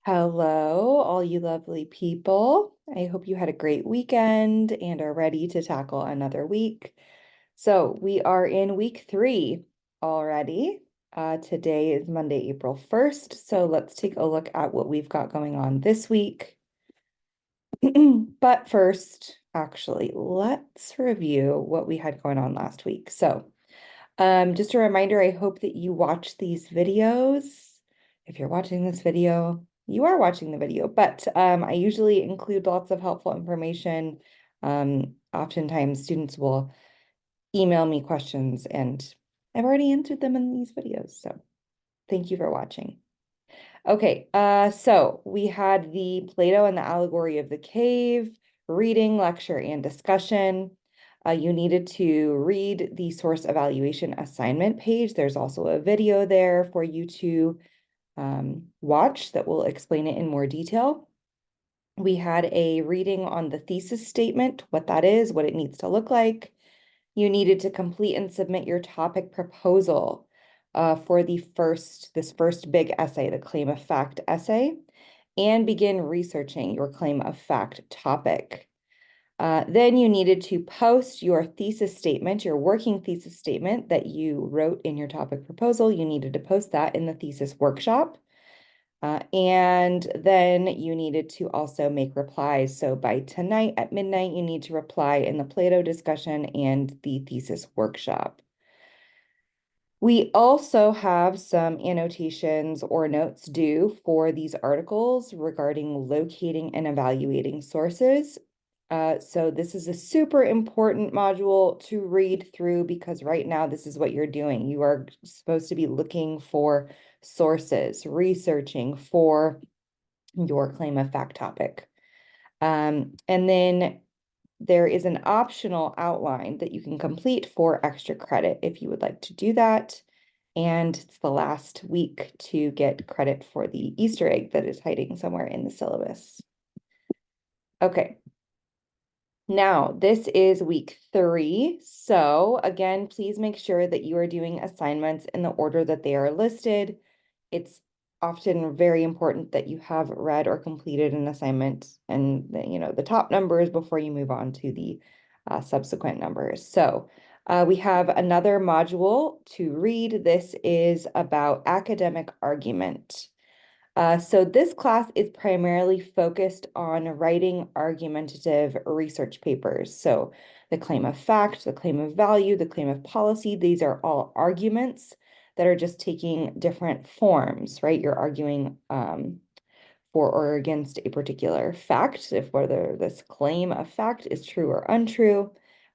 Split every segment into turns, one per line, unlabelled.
Hello, all you lovely people. I hope you had a great weekend and are ready to tackle another week. So we are in week 3 already. Today is Monday, April 1st. So let's take a look at what we've got going on this week. But first, actually, let's review what we had going on last week. So just a reminder, I hope that you watch these videos. If you're watching this video, you are watching the video, but I usually include lots of helpful information. Oftentimes students will email me questions and I've already answered them in these videos. So thank you for watching. Okay, so we had the Plato and the Allegory of the Cave, reading, lecture, and discussion. You needed to read the source evaluation assignment page. There's also a video there for you to watch that will explain it in more detail. We had a reading on the thesis statement, what that is, what it needs to look like. You needed to complete and submit your topic proposal for this first big essay, the claim of fact essay, and begin researching your claim of fact topic. Then you needed to post your thesis statement, your working thesis statement that you wrote in your topic proposal. You needed to post that in the thesis workshop. And then you needed to also make replies. So by tonight at midnight, you need to reply in the Plato discussion and the thesis workshop. We also have some annotations or notes due for these articles regarding locating and evaluating sources. So this is a super important module to read through because right now this is what you're doing. You are supposed to be looking for sources, researching for your claim of fact topic. And then there is an optional outline that you can complete for extra credit if you would like to do that. And it's the last week to get credit for the Easter egg that is hiding somewhere in the syllabus. Okay. Now, this is week 3. So again, please make sure that you are doing assignments in the order that they are listed. It's often very important that you have read or completed an assignment and the top numbers before you move on to the subsequent numbers. So we have another module to read. This is about academic argument. So this class is primarily focused on writing argumentative research papers. So the claim of fact, the claim of value, the claim of policy, these are all arguments that are just taking different forms, right? You're arguing for or against a particular fact, if whether this claim of fact is true or untrue.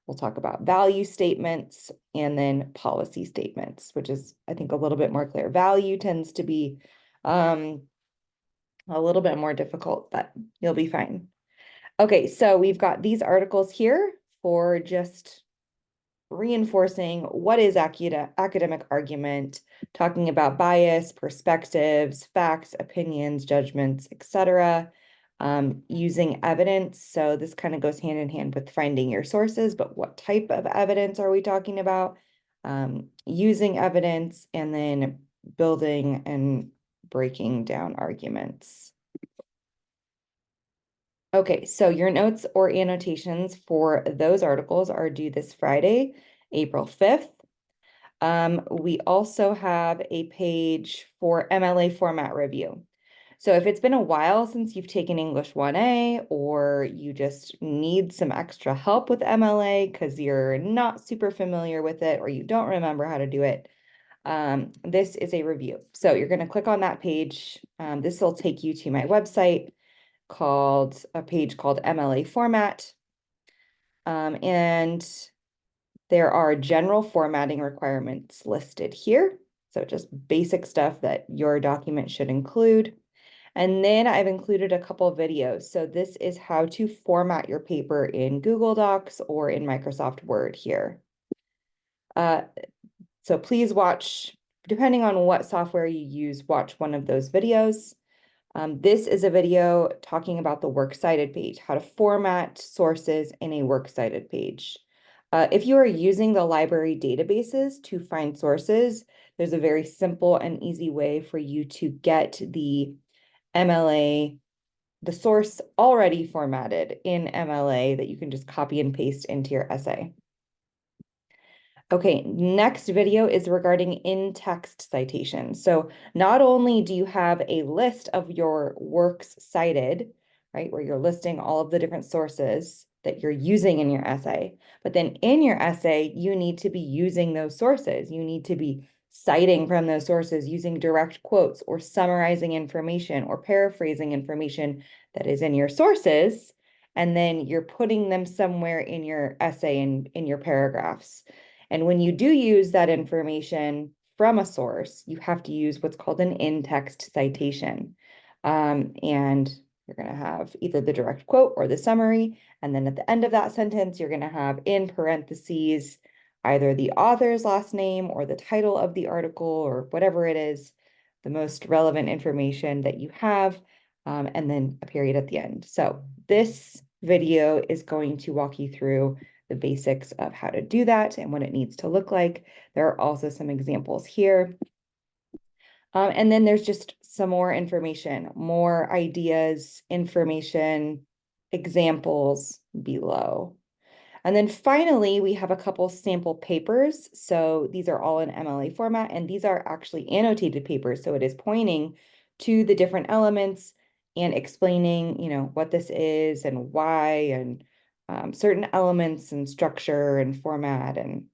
We'll talk about value statements and then policy statements, which is, I think, a little bit more clear. Value tends to be a little bit more difficult, but you'll be fine. Okay, so we've got these articles here for just reinforcing what is academic argument, talking about bias, perspectives, facts, opinions, judgments, etc. Using evidence. So this kind of goes hand in hand with finding your sources, but what type of evidence are we talking about? Using evidence and then building and breaking down arguments. Okay, so your notes or annotations for those articles are due this Friday, April 5th. We also have a page for MLA format review. So if it's been a while since you've taken English 1A or you just need some extra help with MLA because you're not super familiar with it or you don't remember how to do it, this is a review. So you're going to click on that page. This will take you to my website called MLA format. And there are general formatting requirements listed here. So just basic stuff that your document should include. And then I've included a couple of videos. So this is how to format your paper in Google Docs or in Microsoft Word here. So please watch, depending on what software you use, watch one of those videos. This is a video talking about the works cited page, how to format sources in a works cited page. If you are using the library databases to find sources, there's a very simple and easy way for you to get the MLA, the source already formatted in MLA that you can just copy and paste into your essay. Okay, next video is regarding in-text citations. So not only do you have a list of your works cited, right, where you're listing all of the different sources that you're using in your essay, but then in your essay, you need to be using those sources. You need to be citing from those sources, using direct quotes or summarizing information or paraphrasing information that is in your sources, and then you're putting them somewhere in your essay and in your paragraphs. And when you do use that information from a source, you have to use what's called an in-text citation. And you're going to have either the direct quote or the summary. And then at the end of that sentence, you're going to have in parentheses either the author's last name or the title of the article or whatever it is, the most relevant information that you have, and then a period at the end. So this video is going to walk you through the basics of how to do that and what it needs to look like. There are also some examples here. And then there's just some more information, more ideas, information, examples below. And then finally, we have a couple sample papers. So these are all in MLA format, and these are actually annotated papers. So it is pointing to the different elements and explaining, what this is and why, and certain elements and structure and format and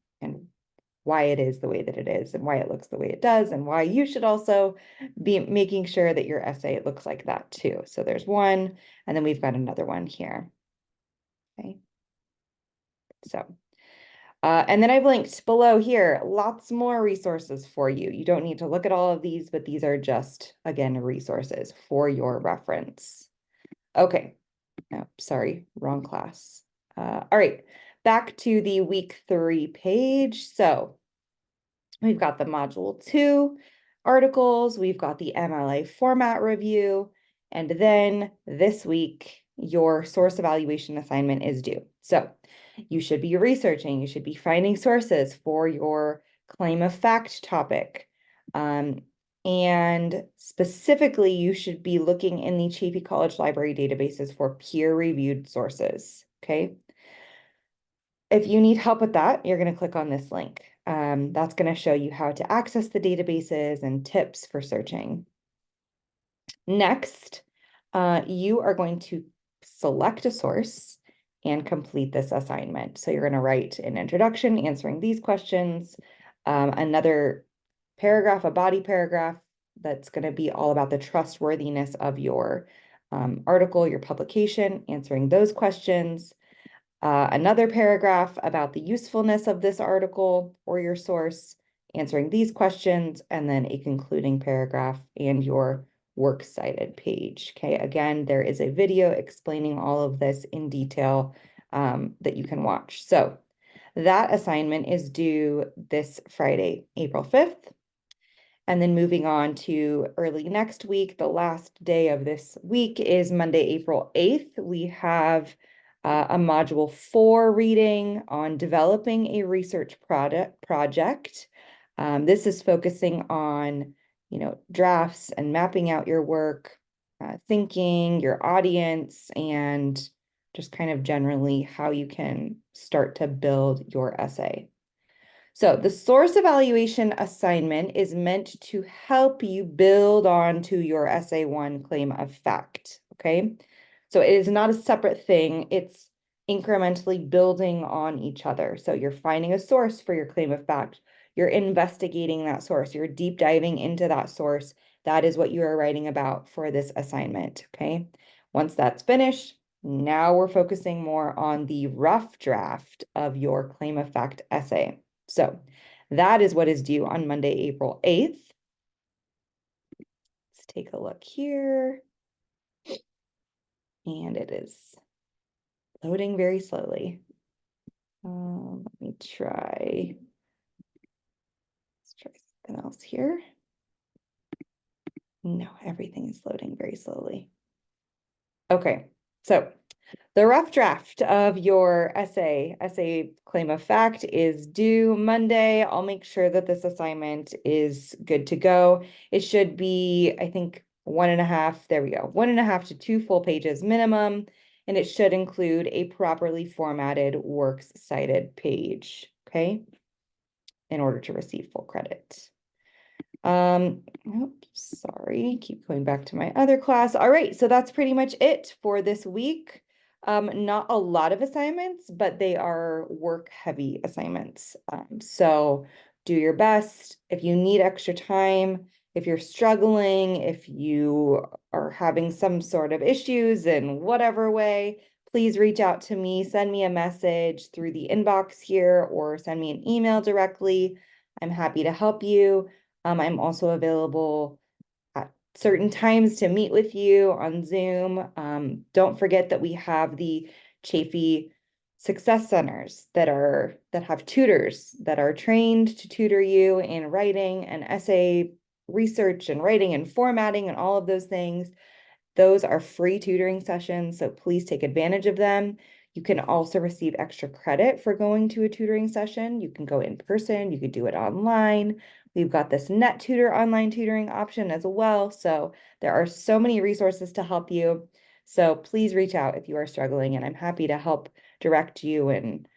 why it is the way that it is and why it looks the way it does and why you should also be making sure that your essay looks like that too. So there's one, and then we've got another one here. Okay. So, and then I've linked below here, lots more resources for you. You don't need to look at all of these, but these are just, again, resources for your reference. Okay. Oh, sorry, wrong class. All right, back to the week 3 page. So we've got the module 2 articles, we've got the MLA format review, and then this week, your source evaluation assignment is due. So you should be researching, you should be finding sources for your claim of fact topic. And specifically, you should be looking in the Chaffey College Library databases for peer-reviewed sources, okay? If you need help with that, you're going to click on this link. That's going to show you how to access the databases and tips for searching. Next, you are going to select a source and complete this assignment. So you're going to write an introduction answering these questions, another paragraph, a body paragraph that's going to be all about the trustworthiness of your article, your publication, answering those questions. Another paragraph about the usefulness of this article or your source, answering these questions, and then a concluding paragraph and your works cited page. Okay, again, there is a video explaining all of this in detail that you can watch. So that assignment is due this Friday, April 5th. And then moving on to early next week, the last day of this week is Monday, April 8th. We have a module 4 reading on developing a research project. This is focusing on, drafts and mapping out your work, thinking, your audience, and just kind of generally how you can start to build your essay. So the source evaluation assignment is meant to help you build on to your essay 1 claim of fact, okay? So it is not a separate thing, it's incrementally building on each other. So you're finding a source for your claim of fact, you're investigating that source, you're deep diving into that source. That is what you are writing about for this assignment, okay? Once that's finished, now we're focusing more on the rough draft of your claim of fact essay. So that is what is due on Monday, April 8th. Let's take a look here. And it is loading very slowly. Let me try. Let's try something else here. No, everything is loading very slowly. Okay, so the rough draft of your essay claim of fact is due Monday. I'll make sure that this assignment is good to go. It should be, I think, 1.5, there we go, 1.5 to 2 full pages minimum, and it should include a properly formatted works cited page, okay, in order to receive full credit. Oops, sorry, keep going back to my other class. All right, so that's pretty much it for this week. Not a lot of assignments, but they are work-heavy assignments. So do your best. If you need extra time, if you're struggling, if you are having some sort of issues in whatever way, please reach out to me, send me a message through the inbox here, or send me an email directly. I'm happy to help you. I'm also available at certain times to meet with you on Zoom. Don't forget that we have the Chafee Success Centers that have tutors that are trained to tutor you in writing and essay research and writing and formatting and all of those things. Those are free tutoring sessions, so please take advantage of them. You can also receive extra credit for going to a tutoring session. You can go in person, you could do it online. We've got this NetTutor online tutoring option as well. So there are so many resources to help you. So please reach out if you are struggling, and I'm happy to help direct you and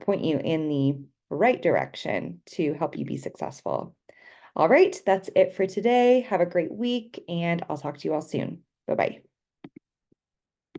point you in the right direction to help you be successful. All right, that's it for today. Have a great week, and I'll talk to you all soon. Bye-bye.